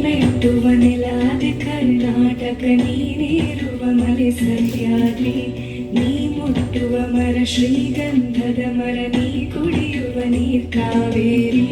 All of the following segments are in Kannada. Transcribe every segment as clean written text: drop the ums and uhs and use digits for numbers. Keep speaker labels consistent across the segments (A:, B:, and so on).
A: ಮೆಟ್ಟುವ ನೆಲಾದೆ ಕರ್ನಾಟಕ ನೀನಿರುವ ಮಲೆ ಸಹ್ಯಾದ್ರಿ ನೀ ಮುಟ್ಟುವ ಮರ ಶ್ರೀಗಂಧದ ಮರ ನೀ ಕುಡಿಯುವ ನೀರ್ ಕಾವೇರಿ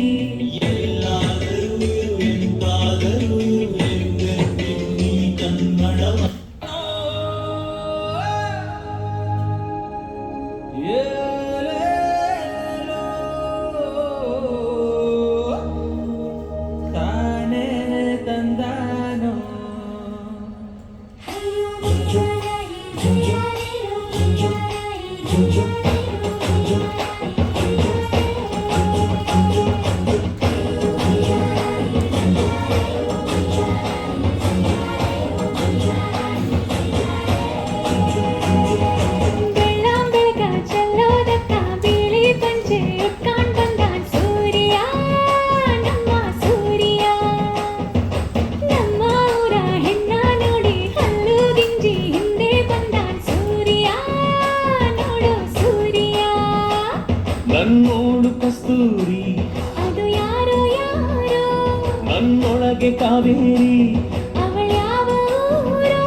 B: ನನ್ನೋಡು ಕಸ್ತೂರಿ
A: ಅದು ಯಾರೋ ಯಾರೋ
B: ನನ್ನೊಳಗೆ ಕಾವೇರಿ
A: ಅವಳ್ಯಾವ ಊರೋ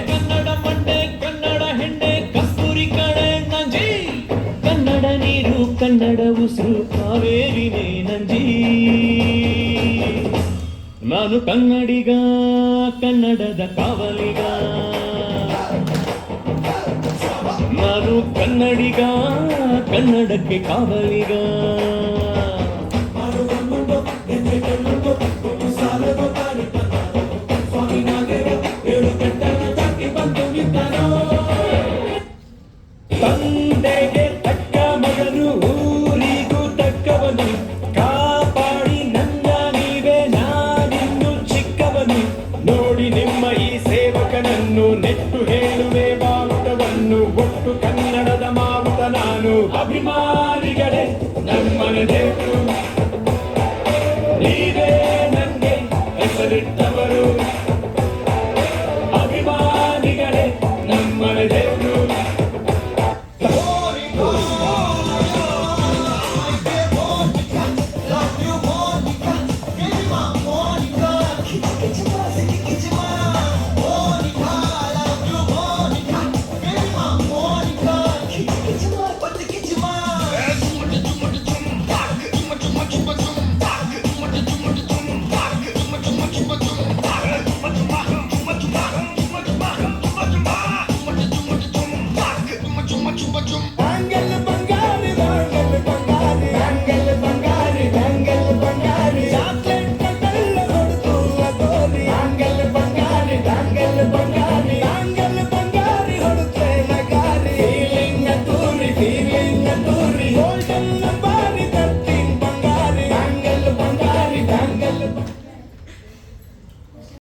B: ಕನ್ನಡ ಮಂಡೆ ಕನ್ನಡ ಹೆಂಡೆ ಕಸ್ತೂರಿ ಕಡೆ ನಂಜಿ ಕನ್ನಡ ನೀರು ಕನ್ನಡ ಉಸಿರು ಕಾವೇರಿನೇ ನಂಜಿ ನಾನು ಕನ್ನಡಿಗ ಕನ್ನಡದ ಕಾವಲಿಗ ನಾನು ಕನ್ನಡಿಗ ಕನ್ನಡಕ್ಕೆ ಕಾವಲಿಗ ತಂದೆಗೆ ತಕ್ಕ ಮಗನು ಊರಿಗೂ ತಕ್ಕವನು ಕಾಪಾಡಿ ನನ್ನ ನೀವೇ ನಾನಿನ್ನು ಚಿಕ್ಕವನು ನೋಡಿ ನಿಮ್ಮ ಈ ಸೇವಕನನ್ನು ನೆಟ್ಟು ಹೇಳುವೆ ಬಾವುಟವನ್ನು ಒಟ್ಟು ಕನ್ನಡದ ಮಾವುತ ನಾನು ಅಭಿಮಾನಿಗಳೇ ನಮ್ಮನೆ ದೇವರು